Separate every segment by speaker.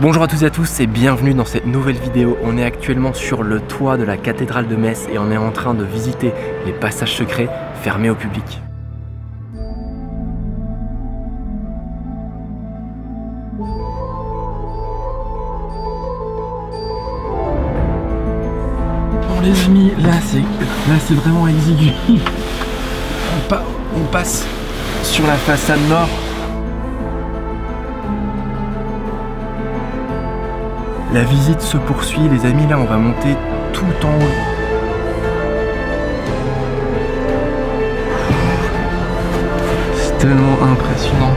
Speaker 1: Bonjour à toutes et à tous et bienvenue dans cette nouvelle vidéo. On est actuellement sur le toit de la cathédrale de Metz et on est en train de visiter les passages secrets fermés au public. Bon les amis, là c'est vraiment exigu. On passe sur la façade nord. La visite se poursuit les amis, là on va monter tout en haut. C'est tellement impressionnant.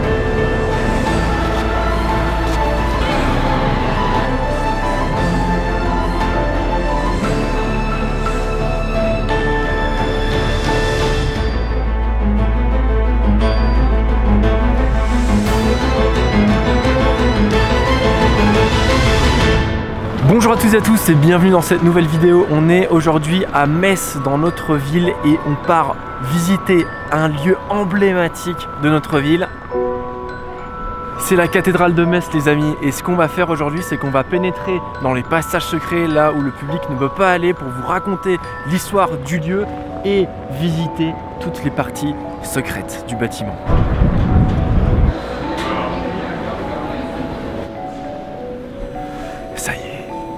Speaker 1: Bonjour à toutes et à tous et bienvenue dans cette nouvelle vidéo. On est aujourd'hui à Metz dans notre ville et on part visiter un lieu emblématique de notre ville. C'est la cathédrale de Metz les amis, et ce qu'on va faire aujourd'hui c'est qu'on va pénétrer dans les passages secrets là où le public ne peut pas aller pour vous raconter l'histoire du lieu et visiter toutes les parties secrètes du bâtiment. Ça y est.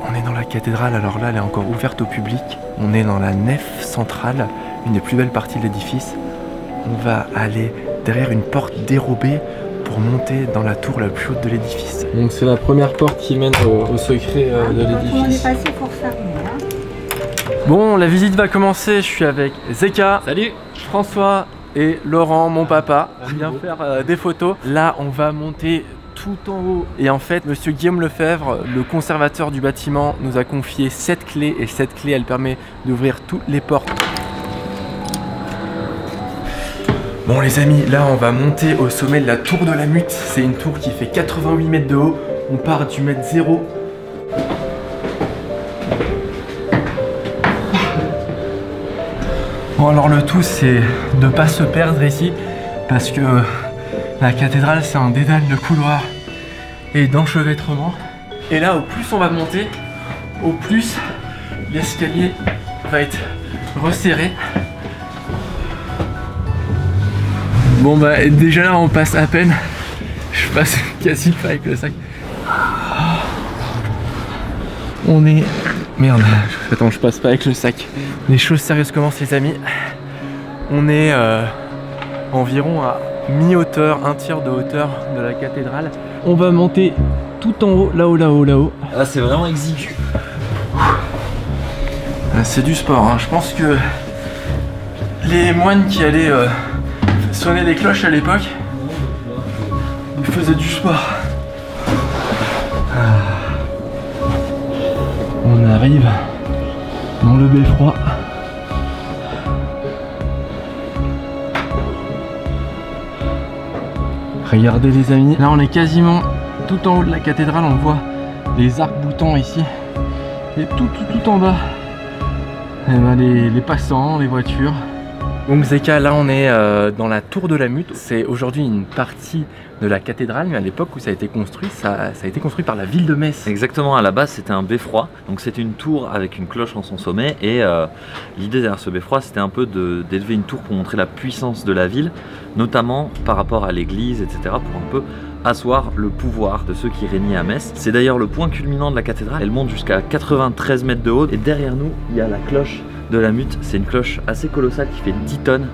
Speaker 1: On est dans la cathédrale, alors là elle est encore ouverte au public. On est dans la nef centrale, une des plus belles parties de l'édifice. On va aller derrière une porte dérobée pour monter dans la tour la plus haute de l'édifice. Donc c'est la première porte qui mène au secret de l'édifice. Bon, la visite va commencer, je suis avec Zeka. Salut. François et Laurent, mon papa. On vient faire des photos. Là on va monter tout en haut. Et en fait, monsieur Guillaume Lefebvre, le conservateur du bâtiment, nous a confié cette clé. Et cette clé, elle permet d'ouvrir toutes les portes. Bon les amis, là on va monter au sommet de la tour de la Mute. C'est une tour qui fait 88 mètres de haut. On part du mètre 0. Bon alors le tout c'est de pas se perdre ici. Parce que la cathédrale c'est un dédale de couloirs et d'enchevêtrement. Et là au plus on va monter, au plus l'escalier va être resserré. Bon bah déjà là on passe à peine. Je passe quasi pas avec le sac. On est... Merde, attends je passe pas avec le sac. Les choses sérieuses commencent les amis. On est environ à mi-hauteur, un tiers de hauteur de la cathédrale. On va monter tout en haut, là-haut.
Speaker 2: Ah, c'est vraiment exigu.
Speaker 1: C'est du sport, hein. Je pense que les moines qui allaient sonner des cloches à l'époque, ils faisaient du sport. On arrive dans le beffroi. Regardez les amis, là on est quasiment tout en haut de la cathédrale, on voit les arcs-boutants ici. Et tout en bas, et ben les passants, les voitures. Donc Zeka, là on est dans la tour de la Mute. C'est aujourd'hui une partie de la cathédrale, mais à l'époque où ça a été construit, ça a été construit par la ville de Metz.
Speaker 2: Exactement, à la base c'était un beffroi, donc c'était une tour avec une cloche en son sommet, et l'idée derrière ce beffroi c'était un peu d'élever une tour pour montrer la puissance de la ville, notamment par rapport à l'église, etc., pour un peu asseoir le pouvoir de ceux qui régnaient à Metz. C'est d'ailleurs le point culminant de la cathédrale, elle monte jusqu'à 93 mètres de haut, et derrière nous il y a la cloche de la Mute. C'est une cloche assez colossale qui fait 10 tonnes.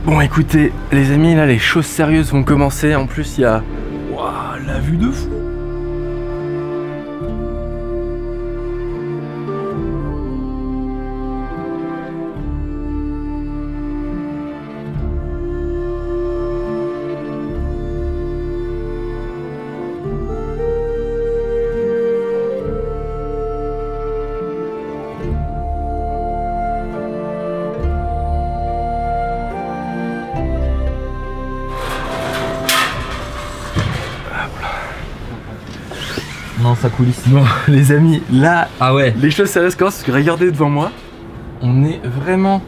Speaker 1: Bon écoutez les amis, là les choses sérieuses vont commencer. En plus il y a la vue de fou.
Speaker 2: Non, ça coulisse.
Speaker 1: Bon les amis, là
Speaker 2: ah ouais,
Speaker 1: les choses sérieuses commencent parce que regardez devant moi, on est vraiment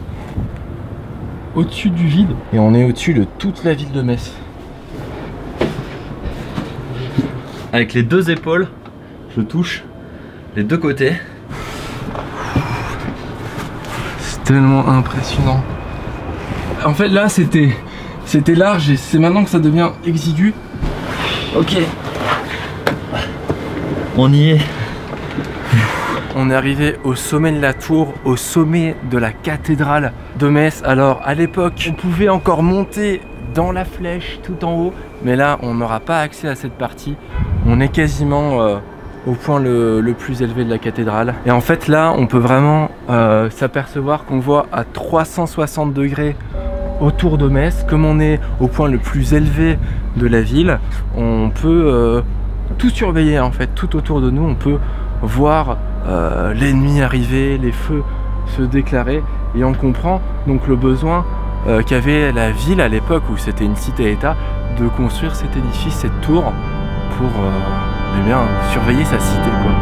Speaker 1: au-dessus du vide et on est au-dessus de toute la ville de Metz.
Speaker 2: avec les deux épaules, je touche les deux côtés.
Speaker 1: C'est tellement impressionnant. En fait là c'était large et c'est maintenant que ça devient exigu.
Speaker 2: Ok. On y est.
Speaker 1: On est arrivé au sommet de la tour, au sommet de la cathédrale de Metz. Alors à l'époque, on pouvait encore monter dans la flèche tout en haut, mais là on n'aura pas accès à cette partie. On est quasiment au point le plus élevé de la cathédrale. Et en fait là, on peut vraiment s'apercevoir qu'on voit à 360 degrés autour de Metz. Comme on est au point le plus élevé de la ville, on peut tout surveiller en fait, tout autour de nous. On peut voir l'ennemi arriver, les feux se déclarer, et on comprend donc le besoin qu'avait la ville à l'époque où c'était une cité-état de construire cet édifice, cette tour pour eh bien, surveiller sa cité quoi.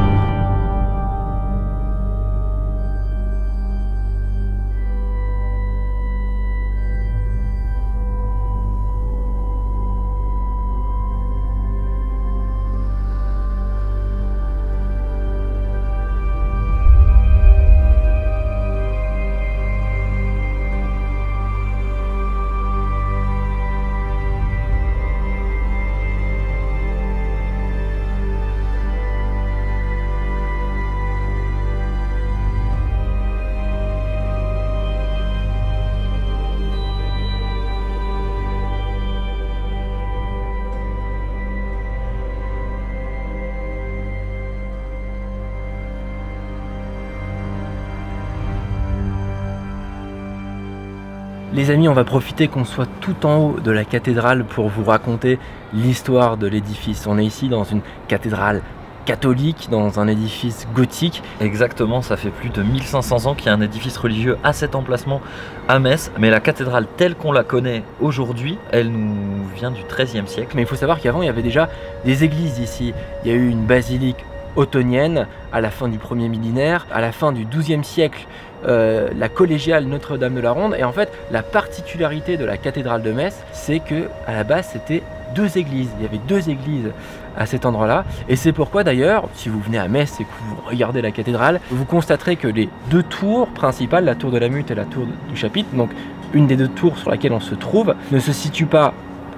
Speaker 1: Les amis, on va profiter qu'on soit tout en haut de la cathédrale pour vous raconter l'histoire de l'édifice. On est ici dans une cathédrale catholique, dans un édifice gothique.
Speaker 2: Exactement, ça fait plus de 1500 ans qu'il y a un édifice religieux à cet emplacement à Metz. Mais la cathédrale telle qu'on la connaît aujourd'hui, elle nous vient du XIIIe siècle.
Speaker 1: Mais il faut savoir qu'avant, il y avait déjà des églises ici. Il y a eu une basilique ottonienne à la fin du 1er millénaire, à la fin du XIIe siècle, la collégiale Notre-Dame de la Ronde. Et en fait, la particularité de la cathédrale de Metz, c'est que à la base, c'était deux églises. Il y avait deux églises à cet endroit-là. Et c'est pourquoi d'ailleurs, si vous venez à Metz et que vous regardez la cathédrale, vous constaterez que les deux tours principales, la tour de la Mute et la tour du Chapitre, donc une des deux tours sur laquelle on se trouve, ne se situe pas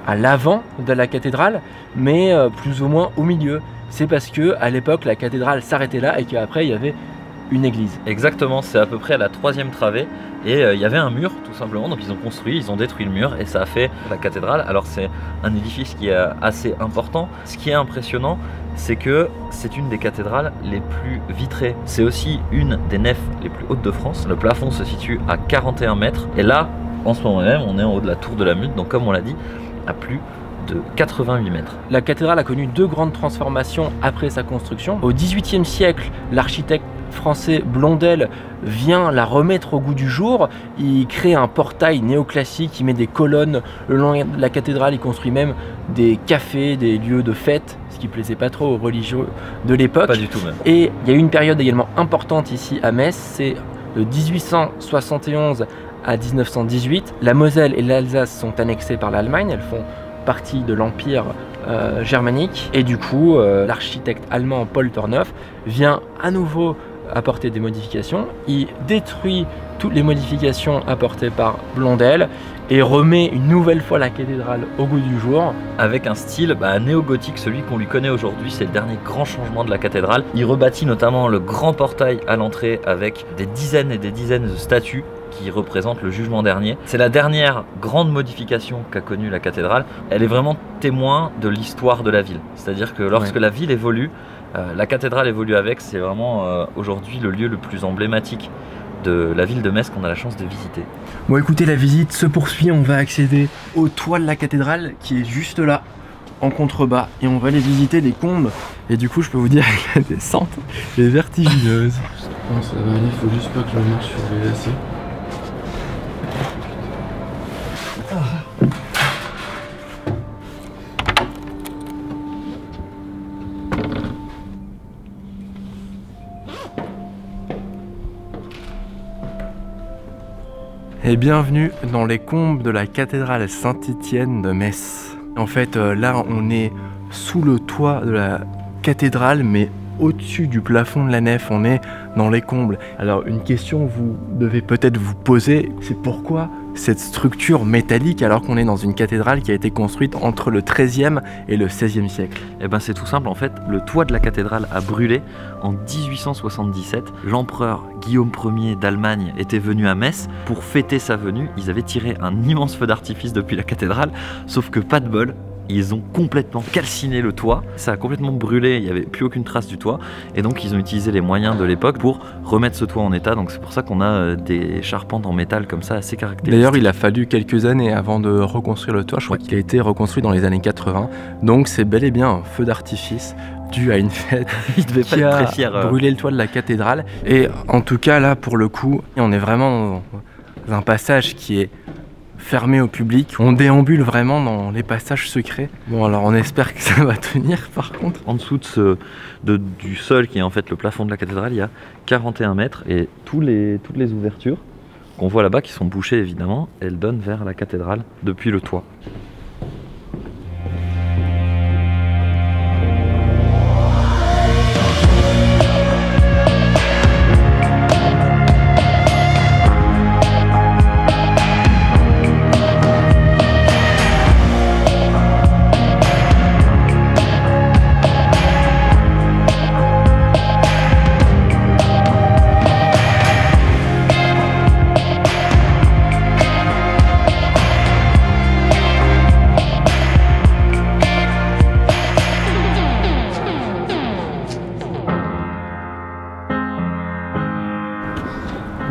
Speaker 1: à l'avant de la cathédrale, mais plus ou moins au milieu. C'est parce que à l'époque la cathédrale s'arrêtait là et qu'après il y avait une église.
Speaker 2: Exactement, c'est à peu près à la 3e travée et il y avait un mur tout simplement, donc ils ont construit, ils ont détruit le mur et ça a fait la cathédrale. Alors c'est un édifice qui est assez important. Ce qui est impressionnant, c'est que c'est une des cathédrales les plus vitrées. C'est aussi une des nefs les plus hautes de France. Le plafond se situe à 41 mètres et là, en ce moment même, on est en haut de la tour de la Mute, donc comme on l'a dit, à plus de 88 mètres.
Speaker 1: La cathédrale a connu deux grandes transformations après sa construction. Au XVIIIe siècle, l'architecte français Blondel vient la remettre au goût du jour. Il crée un portail néoclassique, il met des colonnes le long de la cathédrale, il construit même des cafés, des lieux de fête, ce qui plaisait pas trop aux religieux de l'époque.
Speaker 2: Pas du tout même.
Speaker 1: Et il y a eu une période également importante ici à Metz, c'est de 1871 à 1918. La Moselle et l'Alsace sont annexées par l'Allemagne, elles font partie de l'Empire germanique, et du coup l'architecte allemand Paul Tornow vient à nouveau apporter des modifications. Il détruit toutes les modifications apportées par Blondel et remet une nouvelle fois la cathédrale au goût du jour.
Speaker 2: Avec un style néo-gothique, celui qu'on lui connaît aujourd'hui, c'est le dernier grand changement de la cathédrale. Il rebâtit notamment le grand portail à l'entrée avec des dizaines et des dizaines de statues qui représentent le jugement dernier. C'est la dernière grande modification qu'a connue la cathédrale. Elle est vraiment témoin de l'histoire de la ville. C'est-à-dire que lorsque la ville évolue, la cathédrale évolue avec. C'est vraiment aujourd'hui le lieu le plus emblématique de la ville de Metz qu'on a la chance de visiter.
Speaker 1: Bon écoutez, la visite se poursuit, on va accéder au toit de la cathédrale qui est juste là, en contrebas, et on va aller visiter les combes. Et du coup je peux vous dire que la descente est vertigineuse.
Speaker 3: Je pense que ça va aller, il faut juste pas que je marche sur les lacets.
Speaker 1: Et bienvenue dans les combes de la cathédrale Saint-Étienne de Metz. En fait là on est sous le toit de la cathédrale, mais au-dessus du plafond de la nef, on est dans les combles. Alors une question vous devez peut-être vous poser, c'est pourquoi cette structure métallique alors qu'on est dans une cathédrale qui a été construite entre le XIIIe et le XVIe siècle?
Speaker 2: Eh ben c'est tout simple, en fait, le toit de la cathédrale a brûlé en 1877. L'empereur Guillaume Ier d'Allemagne était venu à Metz. Pour fêter sa venue, ils avaient tiré un immense feu d'artifice depuis la cathédrale, sauf que pas de bol, ils ont complètement calciné le toit, ça a complètement brûlé, il n'y avait plus aucune trace du toit, et donc ils ont utilisé les moyens de l'époque pour remettre ce toit en état, donc c'est pour ça qu'on a des charpentes en métal comme ça assez caractéristiques.
Speaker 1: D'ailleurs il a fallu quelques années avant de reconstruire le toit, je crois qu'il a été reconstruit dans les années 80, donc c'est bel et bien un feu d'artifice dû à une fête
Speaker 2: il devait pas être très fier,
Speaker 1: brûlé le toit de la cathédrale, et en tout cas là pour le coup, on est vraiment dans un passage qui est fermé au public, on déambule vraiment dans les passages secrets. Bon alors on espère que ça va tenir par contre.
Speaker 2: En dessous du sol qui est en fait le plafond de la cathédrale, il y a 41 mètres et toutes les ouvertures qu'on voit là-bas qui sont bouchées évidemment, elles donnent vers la cathédrale depuis le toit.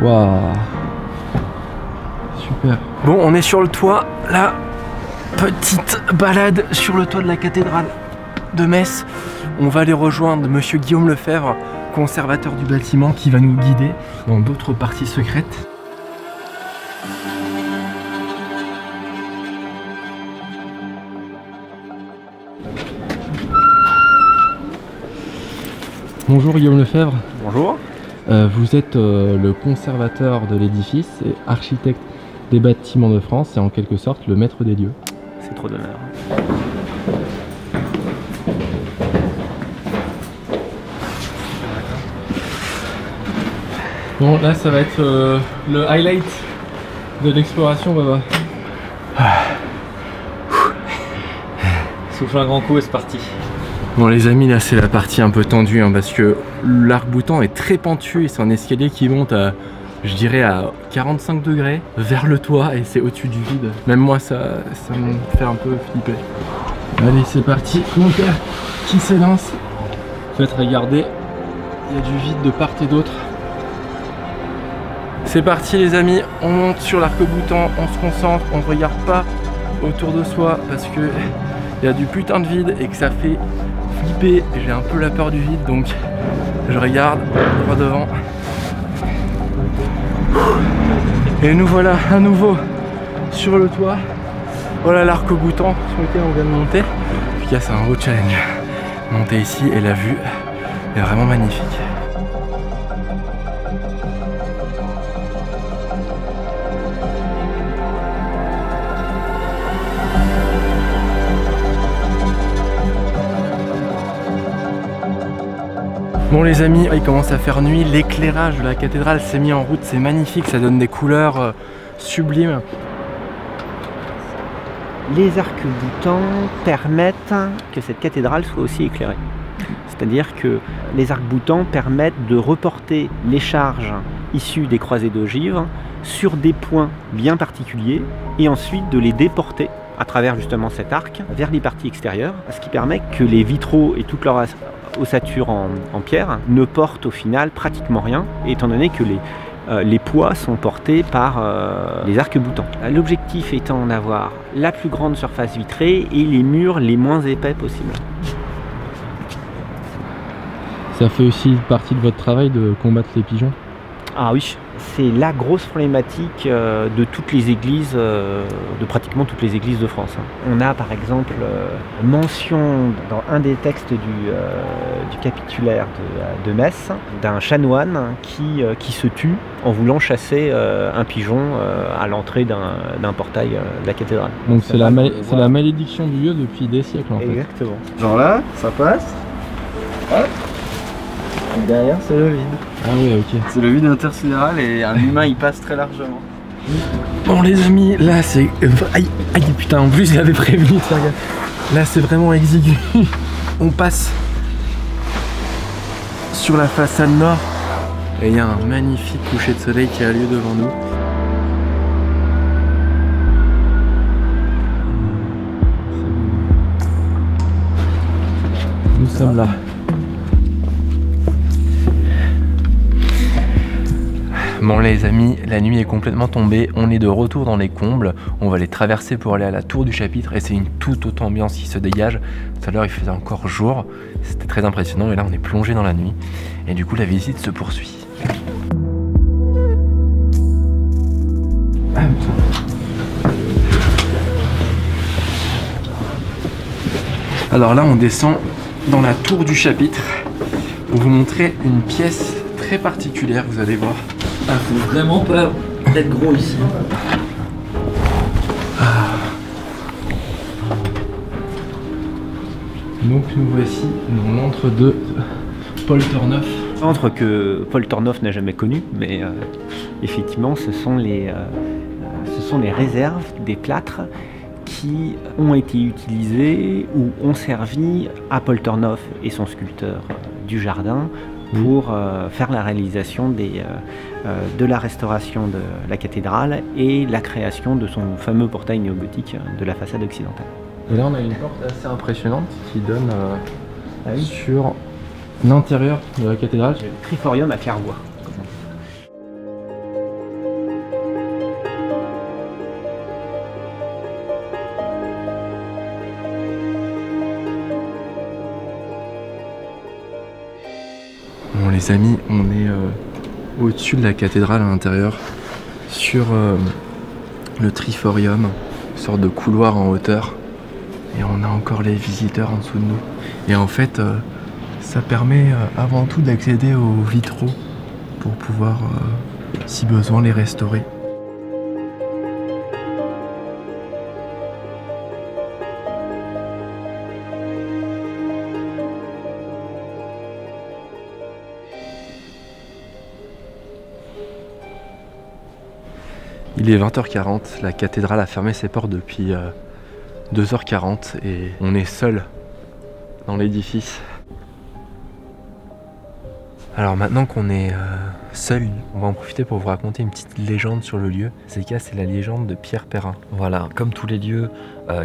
Speaker 1: Waouh, super. Bon, on est sur le toit, là, petite balade sur le toit de la cathédrale de Metz. On va aller rejoindre monsieur Guillaume Lefebvre, conservateur du bâtiment, qui va nous guider dans d'autres parties secrètes. Bonjour Guillaume Lefebvre.
Speaker 3: Bonjour.
Speaker 1: Vous êtes le conservateur de l'édifice et architecte des bâtiments de France et en quelque sorte le maître des lieux.
Speaker 3: C'est trop d'honneur.
Speaker 1: Bon là ça va être le highlight de l'exploration Baba.
Speaker 2: Souffle un grand coup et c'est parti.
Speaker 1: Bon les amis, là c'est la partie un peu tendue hein, parce que l'arc-boutant est très pentu et c'est un escalier qui monte à, je dirais, à 45 degrés vers le toit et c'est au-dessus du vide. Même moi ça me fait un peu flipper. Allez c'est parti, mon père qui s'élance. Faites regarder, il y a du vide de part et d'autre. C'est parti les amis, on monte sur l'arc-boutant, on se concentre, on ne regarde pas autour de soi parce que il y a du putain de vide et que ça fait flipper. J'ai un peu la peur du vide donc je regarde droit devant. Et nous voilà à nouveau sur le toit. Voilà l'arc-boutant sur lequel on vient de monter. Puis là c'est un gros challenge. Monter ici et la vue est vraiment magnifique. Bon les amis, il commence à faire nuit, l'éclairage de la cathédrale s'est mis en route, c'est magnifique, ça donne des couleurs sublimes.
Speaker 4: Les arcs-boutants permettent que cette cathédrale soit aussi éclairée. C'est-à-dire que les arcs-boutants permettent de reporter les charges issues des croisées d'ogives sur des points bien particuliers et ensuite de les déporter à travers justement cet arc vers les parties extérieures, ce qui permet que les vitraux et toute leur ossature en pierre ne portent au final pratiquement rien, étant donné que les poids sont portés par les arcs-boutants. L'objectif étant d'en avoir la plus grande surface vitrée et les murs les moins épais possibles.
Speaker 1: Ça fait aussi partie de votre travail de combattre les pigeons?
Speaker 4: Ah oui, c'est la grosse problématique de toutes les églises, de pratiquement toutes les églises de France. On a par exemple mention dans un des textes du capitulaire de Metz d'un chanoine qui se tue en voulant chasser un pigeon à l'entrée d'un portail de la cathédrale.
Speaker 3: Donc c'est la malédiction du lieu depuis des siècles en fait.
Speaker 4: Exactement.
Speaker 1: Genre là, ça passe. Hop. Et derrière, c'est le vide.
Speaker 3: Ah oui, ok.
Speaker 1: C'est le vide intersidéral et un humain il passe très largement.
Speaker 3: Bon les amis, là c'est... Aïe, aïe putain, en plus il avait prévenu, ça regarde. Là c'est vraiment exigu. On passe sur la façade nord et il y a un magnifique coucher de soleil qui a lieu devant nous. Nous sommes là.
Speaker 1: Bon les amis, la nuit est complètement tombée, on est de retour dans les combles, on va les traverser pour aller à la tour du chapitre et c'est une toute autre ambiance qui se dégage. Tout à l'heure il faisait encore jour, c'était très impressionnant et là on est plongé dans la nuit et du coup la visite se poursuit. Alors là on descend dans la tour du chapitre pour vous montrer une pièce très particulière, vous allez voir.
Speaker 2: Ah, faut vraiment peur d'être gros ici.
Speaker 3: Donc nous voici dans l'entre-deux Polterneuf.
Speaker 4: Entre que Paul Tornoff n'a jamais connu, mais effectivement ce sont les réserves des plâtres qui ont été utilisés ou ont servi à Paul Tornoff et son sculpteur du jardin pour faire la réalisation de la restauration de la cathédrale et la création de son fameux portail néogothique de la façade occidentale.
Speaker 3: Et là on a une porte assez impressionnante qui donne sur l'intérieur de la cathédrale.
Speaker 4: Le triforium à claire-voie.
Speaker 3: Bon les amis, on est au-dessus de la cathédrale à l'intérieur, sur le triforium, une sorte de couloir en hauteur. Et on a encore les visiteurs en dessous de nous. Et en fait, ça permet avant tout d'accéder aux vitraux pour pouvoir, si besoin, les restaurer. Il est 20h40, la cathédrale a fermé ses portes depuis 2h40 et on est seul dans l'édifice. Alors maintenant qu'on est seul, on va en profiter pour vous raconter une petite légende sur le lieu. C'est la légende de Pierre Perrin.
Speaker 2: Voilà, comme tous les lieux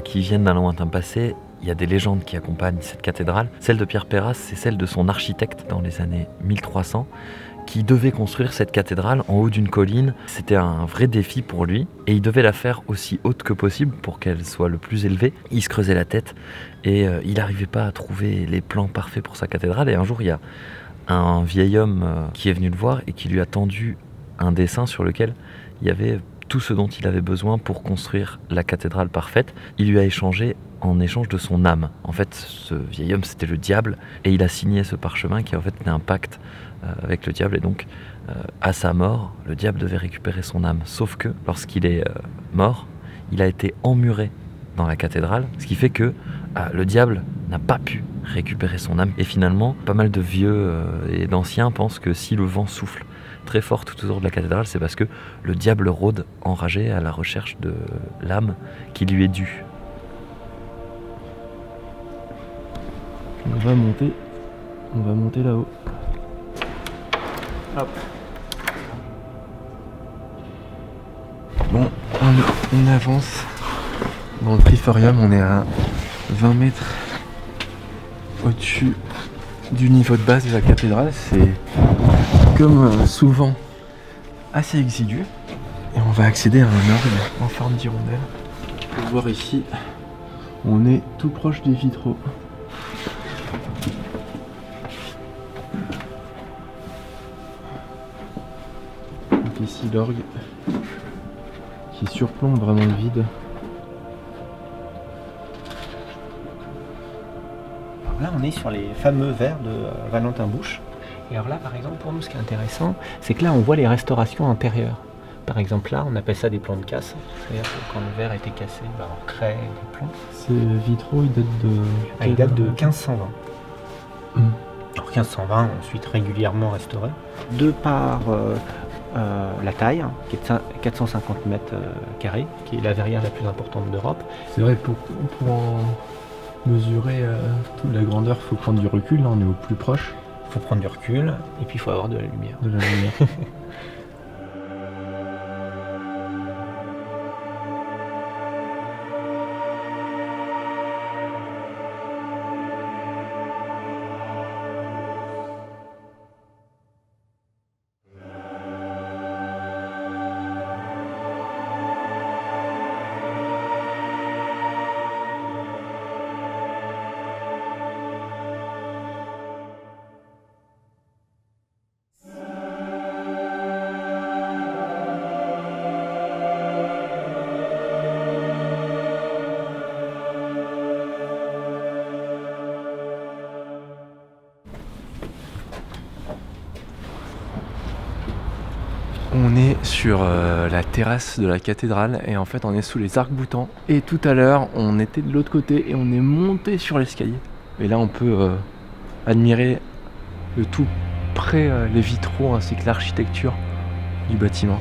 Speaker 2: qui viennent d'un lointain passé, il y a des légendes qui accompagnent cette cathédrale. Celle de Pierre Perrin, c'est celle de son architecte dans les années 1300 qui devait construire cette cathédrale en haut d'une colline. C'était un vrai défi pour lui et il devait la faire aussi haute que possible pour qu'elle soit le plus élevée. Il se creusait la tête et il n'arrivait pas à trouver les plans parfaits pour sa cathédrale. Et un jour, il y a un vieil homme qui est venu le voir et qui lui a tendu un dessin sur lequel il y avait tout ce dont il avait besoin pour construire la cathédrale parfaite. Il lui a échangé en échange de son âme. En fait, ce vieil homme, c'était le diable et il a signé ce parchemin qui en fait était un pacte avec le diable et donc à sa mort, le diable devait récupérer son âme. Sauf que lorsqu'il est mort, il a été emmuré dans la cathédrale, ce qui fait que le diable n'a pas pu récupérer son âme. Et finalement, pas mal de vieux et d'anciens pensent que si le vent souffle très fort tout autour de la cathédrale, c'est parce que le diable rôde enragé à la recherche de l'âme qui lui est due.
Speaker 3: On va monter là-haut.
Speaker 4: Hop.
Speaker 3: Bon, on avance dans le triforium, on est à 20 mètres au-dessus du niveau de base de la cathédrale. C'est comme souvent assez exigu. Et on va accéder à un orgue en forme d'hirondelle. Vous pouvez voir ici, on est tout proche des vitraux. Donc ici l'orgue qui surplombe vraiment le vide.
Speaker 4: Alors là on est sur les fameux vers de Valentin Bouche. Et alors là par exemple pour nous ce qui est intéressant c'est que là on voit les restaurations intérieures. Par exemple là on appelle ça des plans de casse. C'est-à-dire que quand le verre était cassé, on crée des plans.
Speaker 3: Ces vitraux ils datent de...
Speaker 4: Ils datent de 1520. Alors 1520 ensuite régulièrement restauré. De par la taille, qui est de 450 mètres carrés, qui est la verrière la plus importante d'Europe.
Speaker 3: C'est vrai, pour en mesurer toute la grandeur, il faut prendre du recul, là on est au plus proche.
Speaker 4: Il faut prendre du recul, et puis il faut avoir de la lumière.
Speaker 3: De la lumière. On est sur la terrasse de la cathédrale et en fait on est sous les arcs-boutants. Et tout à l'heure on était de l'autre côté et on est monté sur l'escalier. Et là on peut admirer de tout près les vitraux ainsi que l'architecture du bâtiment.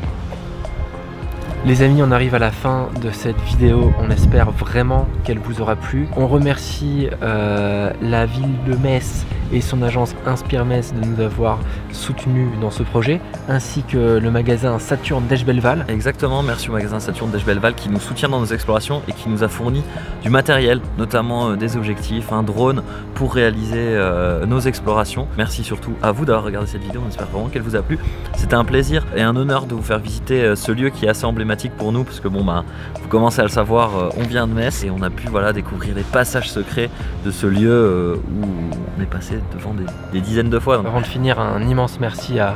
Speaker 1: Les amis, on arrive à la fin de cette vidéo, on espère vraiment qu'elle vous aura plu. On remercie la ville de Metz et son agence Inspire Metz de nous avoir soutenus dans ce projet, ainsi que le magasin Saturne d'Esch-Belval.
Speaker 2: Exactement, merci au magasin Saturne d'Esch-Belval qui nous soutient dans nos explorations et qui nous a fourni du matériel, notamment des objectifs, un drone pour réaliser nos explorations. Merci surtout à vous d'avoir regardé cette vidéo, on espère vraiment qu'elle vous a plu. C'était un plaisir et un honneur de vous faire visiter ce lieu qui est assez emblématique pour nous parce que bon bah vous commencez à le savoir, on vient de Metz et on a pu voilà découvrir les passages secrets de ce lieu où on est passé devant des dizaines de fois.
Speaker 1: Avant de finir, un immense merci à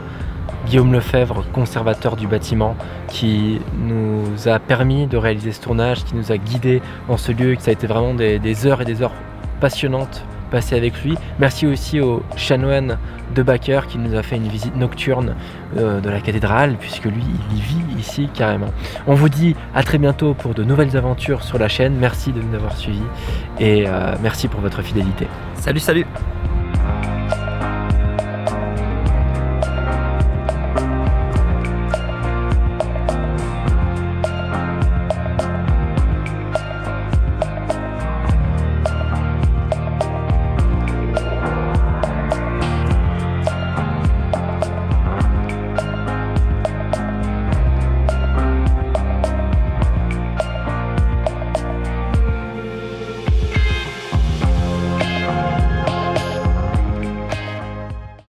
Speaker 1: Guillaume Lefebvre, conservateur du bâtiment, qui nous a permis de réaliser ce tournage, qui nous a guidés dans ce lieu. Ça a été vraiment des heures et des heures passionnantes passées avec lui. Merci aussi au chanoine de Backer qui nous a fait une visite nocturne de la cathédrale, puisque lui il y vit ici carrément. On vous dit à très bientôt pour de nouvelles aventures sur la chaîne. Merci de nous avoir suivis et merci pour votre fidélité.
Speaker 2: Salut.